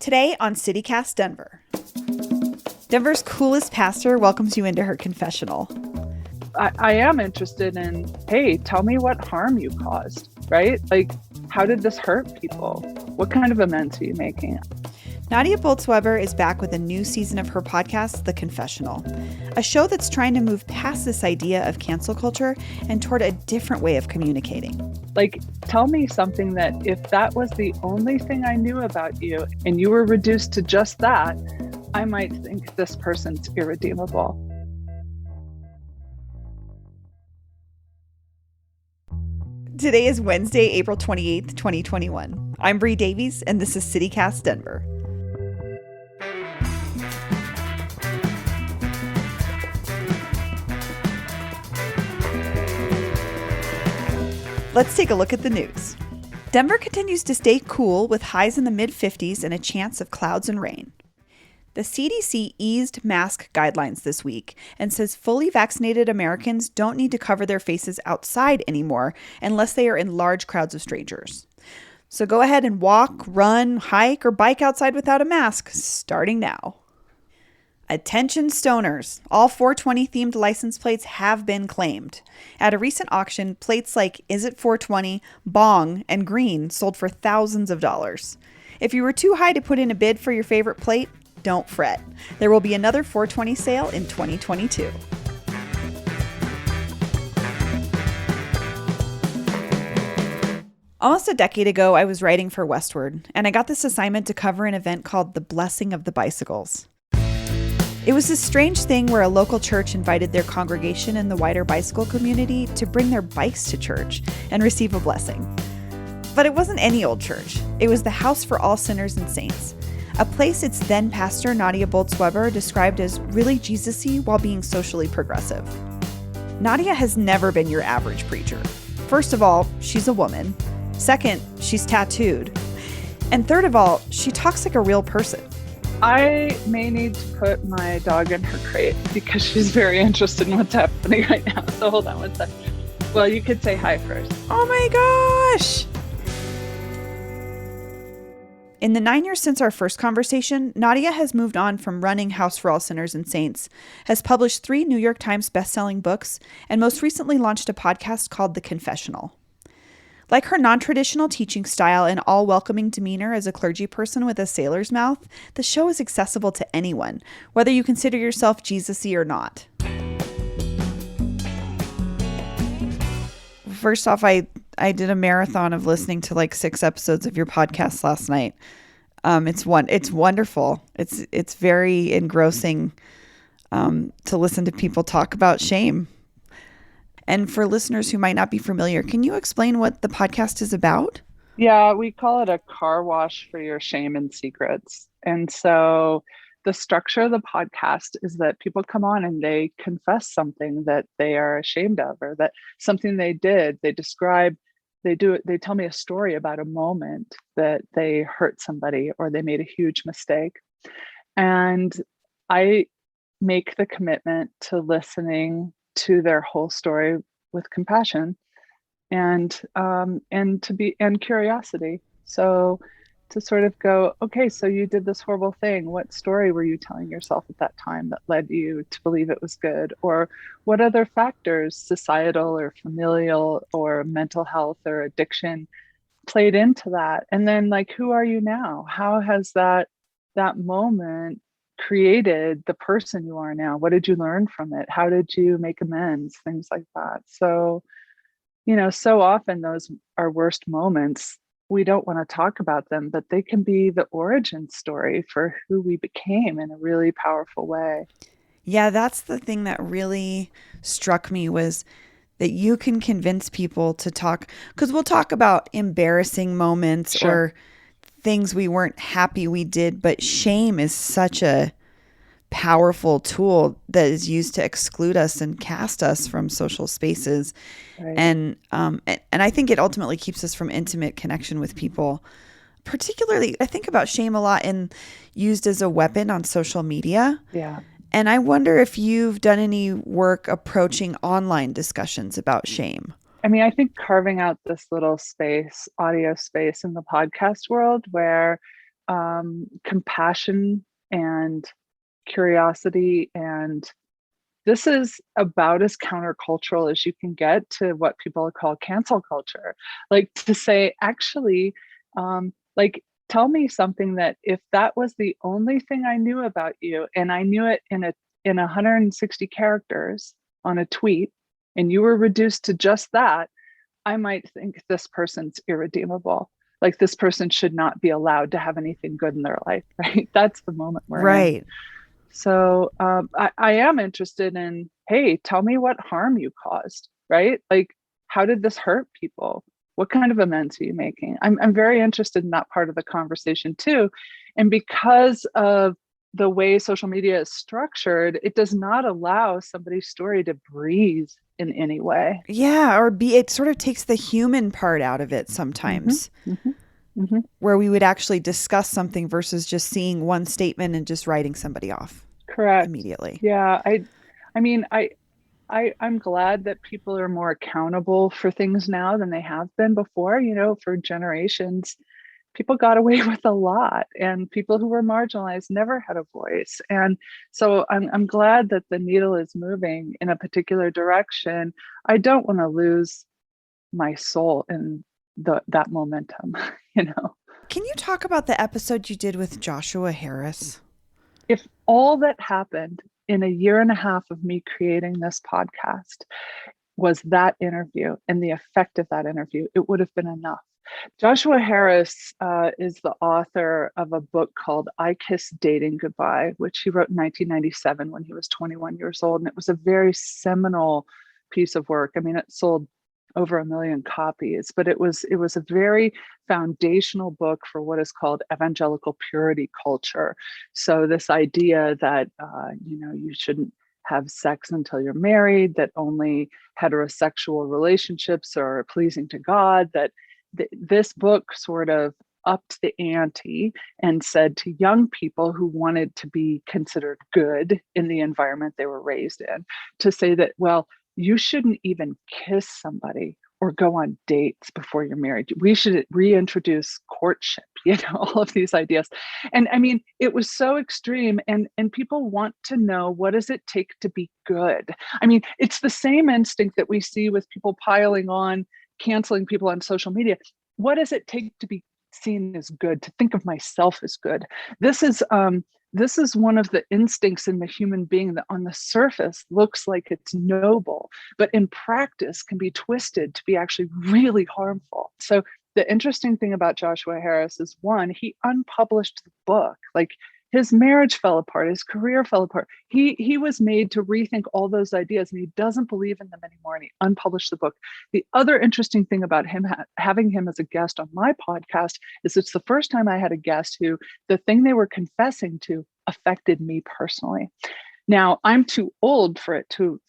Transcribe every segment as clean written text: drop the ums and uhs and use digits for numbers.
Today on CityCast Denver. Denver's coolest pastor welcomes you into her confessional. I am interested in, hey, tell me what harm you caused, right? Like, how did this hurt people? What kind of amends are you making? Nadia Bolz-Weber is back with a new season of her podcast, The Confessional, a show that's trying to move past this idea of cancel culture and toward a different way of communicating. Like, tell me something that if that was the only thing I knew about you and you were reduced to just that, I might think this person's irredeemable. Today is Wednesday, April 28th, 2021. I'm Bree Davies, and this is CityCast Denver. Let's take a look at the news. Denver continues to stay cool with highs in the mid-50s and a chance of clouds and rain. The CDC eased mask guidelines this week and says fully vaccinated Americans don't need to cover their faces outside anymore unless they are in large crowds of strangers. So go ahead and walk, run, hike, or bike outside without a mask, starting now. Attention stoners, all 420 themed license plates have been claimed. At a recent auction, plates like Is It 420, Bong, and Green sold for thousands of dollars. If you were too high to put in a bid for your favorite plate, don't fret. There will be another 420 sale in 2022. Almost a decade ago, I was writing for Westword, and I got this assignment to cover an event called The Blessing of the Bicycles. It was this strange thing where a local church invited their congregation and the wider bicycle community to bring their bikes to church and receive a blessing. But it wasn't any old church. It was the House for All Sinners and Saints, a place its then pastor Nadia Bolz-Weber described as really Jesus-y while being socially progressive. Nadia has never been your average preacher. First of all, she's a woman. Second, she's tattooed. And third of all, she talks like a real person. I may need to put my dog in her crate because she's very interested in what's happening right now. So hold on one second. Well, you could say hi first. Oh my gosh! In the 9 years since our first conversation, Nadia has moved on from running House for All Sinners and Saints, has published 3 New York Times bestselling books, and most recently launched a podcast called The Confessional. Like her non-traditional teaching style and all-welcoming demeanor as a clergy person with a sailor's mouth, the show is accessible to anyone, whether you consider yourself Jesus-y or not. First off, I did a marathon of listening to like 6 episodes of your podcast last night. It's wonderful. It's very engrossing to listen to people talk about shame. And for listeners who might not be familiar, can you explain what the podcast is about? Yeah, we call it a car wash for your shame and secrets. And so the structure of the podcast is that people come on and they confess something that they are ashamed of, or that something they did, they describe, they tell me a story about a moment that they hurt somebody or they made a huge mistake. And I make the commitment to listening to their whole story with compassion and curiosity. So to sort of go, okay, so you did this horrible thing. What story were you telling yourself at that time that led you to believe it was good? Or what other factors, societal or familial or mental health or addiction, played into that? And then like, who are you now? How has that moment created the person you are now? What did you learn from it? How did you make amends? Things like that. So, so often those are worst moments. We don't want to talk about them, but they can be the origin story for who we became in a really powerful way. Yeah, that's the thing that really struck me, was that you can convince people to talk, because we'll talk about embarrassing moments Sure. or things we weren't happy we did, but shame is such a powerful tool that is used to exclude us and cast us from social spaces. Right. And I think it ultimately keeps us from intimate connection with people. Particularly, I think about shame a lot and used as a weapon on social media. Yeah. And I wonder if you've done any work approaching online discussions about shame. I mean, I think carving out this little space, audio space in the podcast world where compassion and curiosity. And this is about as countercultural as you can get to what people call cancel culture. Like, to say, actually, like, tell me something that if that was the only thing I knew about you, and I knew it in 160 characters on a tweet, and you were reduced to just that, I might think this person's irredeemable. Like, this person should not be allowed to have anything good in their life, right? That's the moment we're in. Right. So I am interested in, hey, tell me what harm you caused, right? Like, how did this hurt people? What kind of amends are you making? I'm very interested in that part of the conversation too. And because of the way social media is structured, it does not allow somebody's story to breathe in any way. Yeah, or it sort of takes the human part out of it sometimes, where we would actually discuss something versus just seeing one statement and just writing somebody off Correct. immediately. Yeah, I mean, I'm glad that people are more accountable for things now than they have been before. You know, for generations, people got away with a lot, and people who were marginalized never had a voice. And so I'm glad that the needle is moving in a particular direction. I don't want to lose my soul in that momentum, you know. Can you talk about the episode you did with Joshua Harris? If all that happened in a year and a half of me creating this podcast was that interview and the effect of that interview, it would have been enough. Joshua Harris is the author of a book called I Kissed Dating Goodbye, which he wrote in 1997 when he was 21 years old. And it was a very seminal piece of work. I mean, it sold over 1 million copies, but it was a very foundational book for what is called evangelical purity culture. So this idea that you shouldn't have sex until you're married, that only heterosexual relationships are pleasing to God, that this book sort of upped the ante and said to young people who wanted to be considered good in the environment they were raised in, to say that, well, you shouldn't even kiss somebody or go on dates before you're married. We should reintroduce courtship, all of these ideas. And I mean, it was so extreme, and people want to know, what does it take to be good? I mean, it's the same instinct that we see with people piling on, canceling people on social media. What does it take to be seen as good, to think of myself as good? This is one of the instincts in the human being that on the surface looks like it's noble, but in practice can be twisted to be actually really harmful. So the interesting thing about Joshua Harris is, one, he unpublished the book. Like, his marriage fell apart, his career fell apart. He was made to rethink all those ideas, and he doesn't believe in them anymore, and he unpublished the book. The other interesting thing about him having him as a guest on my podcast is it's the first time I had a guest who the thing they were confessing to affected me personally. Now, I'm too old for it to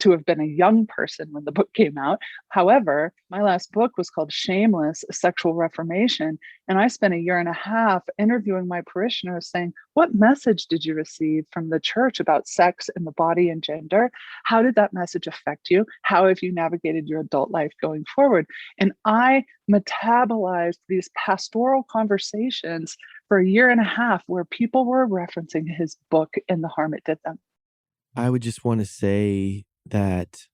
have been a young person when the book came out. However, my last book was called Shameless: A Sexual Reformation. And I spent 1.5 years interviewing my parishioners saying, what message did you receive from the church about sex and the body and gender? How did that message affect you? How have you navigated your adult life going forward? And I metabolized these pastoral conversations for 1.5 years where people were referencing his book and the harm it did them. I would just want to say that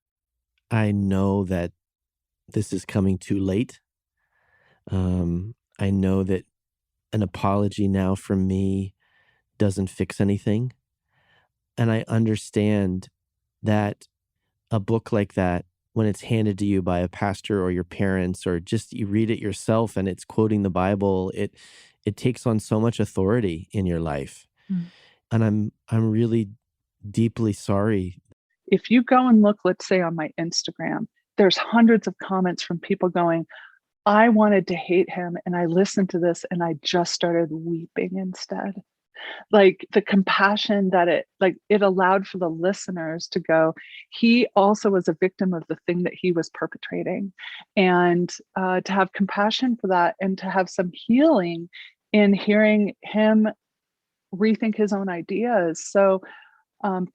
I know that this is coming too late. I know that an apology now from me doesn't fix anything. And I understand that a book like that, when it's handed to you by a pastor or your parents, or just you read it yourself and it's quoting the Bible, it takes on so much authority in your life. And I'm really deeply sorry. If you go and look, let's say on my Instagram, there's hundreds of comments from people going, I wanted to hate him, and I listened to this and I just started weeping instead. Like, the compassion that it allowed for the listeners to go, he also was a victim of the thing that he was perpetrating. And to have compassion for that, and to have some healing in hearing him rethink his own ideas. So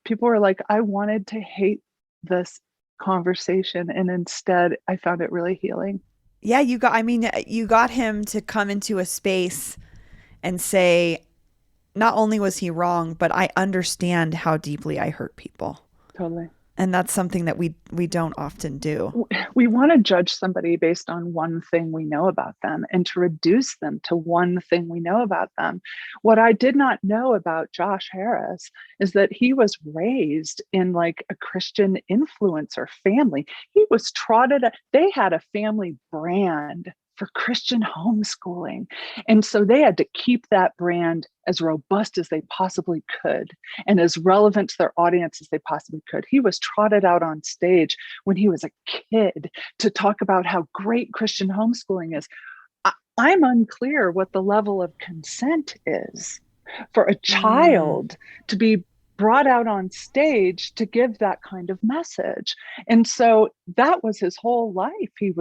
people were like, I wanted to hate this conversation, and instead I found it really healing. Yeah, you got him to come into a space and say, not only was he wrong, but I understand how deeply I hurt people. Totally. And that's something that we don't often do. We want to judge somebody based on one thing we know about them and to reduce them to one thing we know about them. What I did not know about Josh Harris is that he was raised in like a Christian influencer family. He was they had a family brand for Christian homeschooling. And so they had to keep that brand as robust as they possibly could and as relevant to their audience as they possibly could. He was trotted out on stage when he was a kid to talk about how great Christian homeschooling is. I'm unclear what the level of consent is for a child to be brought out on stage to give that kind of message. And so that was his whole life. He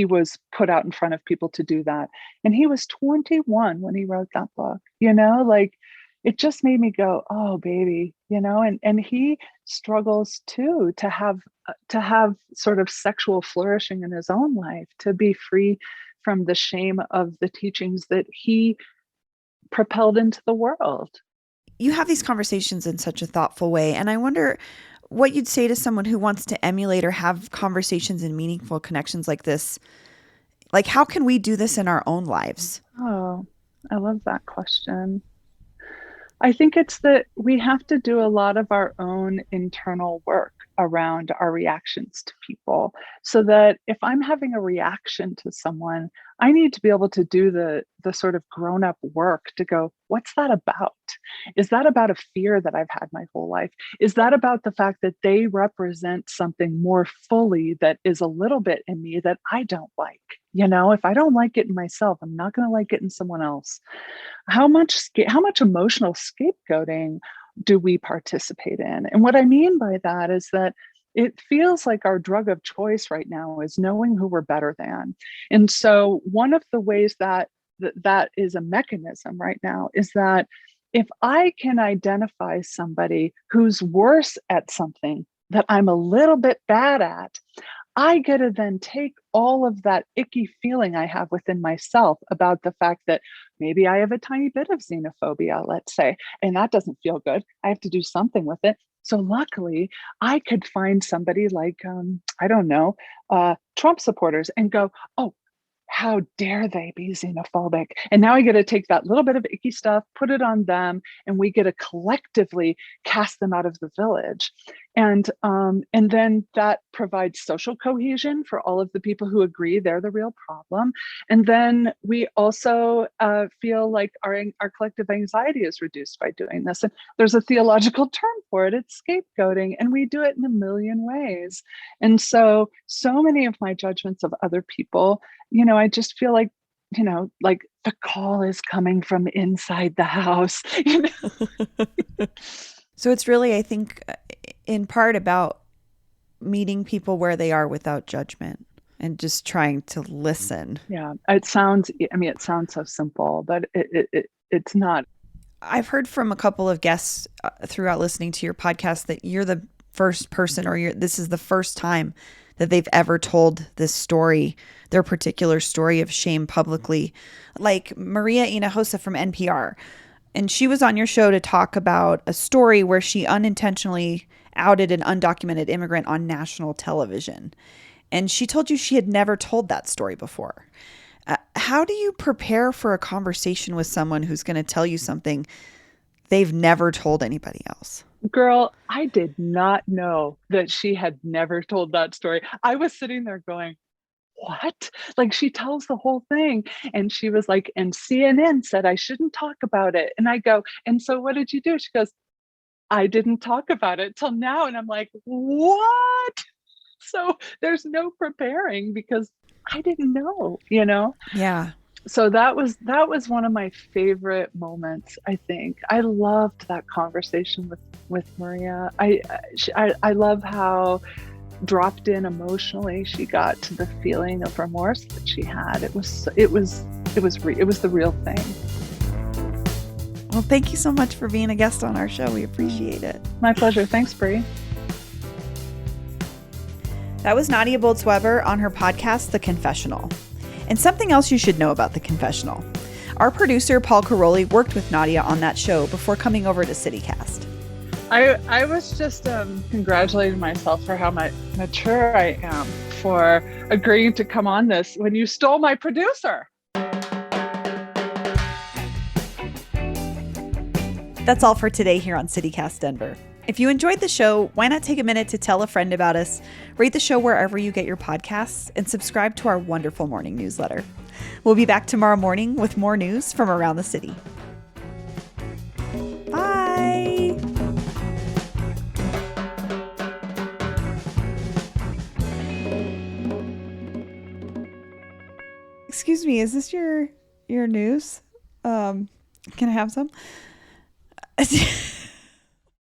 was put out in front of people to do that. And he was 21 when he wrote that book, like it just made me go, oh baby, and he struggles too to have sort of sexual flourishing in his own life, to be free from the shame of the teachings that he propelled into the world. You have these conversations in such a thoughtful way. And I wonder what you'd say to someone who wants to emulate or have conversations and meaningful connections like this. Like, how can we do this in our own lives? Oh, I love that question. I think it's that we have to do a lot of our own internal work around our reactions to people, so that if I'm having a reaction to someone, I need to be able to do the sort of grown-up work to go, what's that about? Is that about a fear that I've had my whole life? Is that about the fact that they represent something more fully that is a little bit in me that I don't like? If I don't like it in myself, I'm not going to like it in someone else. How much emotional scapegoating do we participate in? And what I mean by that is that it feels like our drug of choice right now is knowing who we're better than. And so one of the ways that is a mechanism right now is that if I can identify somebody who's worse at something that I'm a little bit bad at, I get to then take all of that icky feeling I have within myself about the fact that maybe I have a tiny bit of xenophobia, let's say, and that doesn't feel good. I have to do something with it. So luckily, I could find somebody like, Trump supporters and go, oh, how dare they be xenophobic? And now I get to take that little bit of icky stuff, put it on them, and we get to collectively cast them out of the village. And then that provides social cohesion for all of the people who agree they're the real problem. And then we also feel like our collective anxiety is reduced by doing this. And there's a theological term for it. It's scapegoating. And we do it in a million ways. And so many of my judgments of other people, I just feel like, like the call is coming from inside the house. So it's really, I think, in part about meeting people where they are without judgment and just trying to listen. Yeah, it sounds so simple, but it's not. I've heard from a couple of guests throughout listening to your podcast that you're the first person, or this is the first time that they've ever told this story, their particular story of shame publicly. Like Maria Hinojosa from NPR. And she was on your show to talk about a story where she unintentionally outed an undocumented immigrant on national television. And she told you she had never told that story before. How do you prepare for a conversation with someone who's going to tell you something they've never told anybody else? Girl, I did not know that she had never told that story. I was sitting there going, what? Like, she tells the whole thing. And she was like, and CNN said I shouldn't talk about it. And I go, and so what did you do? She goes, I didn't talk about it till now. And I'm like, what? So there's no preparing because I didn't know, Yeah. So that was one of my favorite moments, I think. I loved that conversation with Maria. I love how dropped in emotionally she got to the feeling of remorse that she had. It was the real thing. Well, thank you so much for being a guest on our show. We appreciate it. My pleasure. Thanks, Brie. That was Nadia Bolz-Weber on her podcast, The Confessional. And something else you should know about The Confessional. Our producer, Paul Caroli, worked with Nadia on that show before coming over to CityCast. I was just congratulating myself for how mature I am for agreeing to come on this when you stole my producer. That's all for today here on CityCast Denver. If you enjoyed the show, why not take a minute to tell a friend about us, rate the show wherever you get your podcasts, and subscribe to our wonderful morning newsletter. We'll be back tomorrow morning with more news from around the city. Bye! Excuse me, is this your news? Can I have some?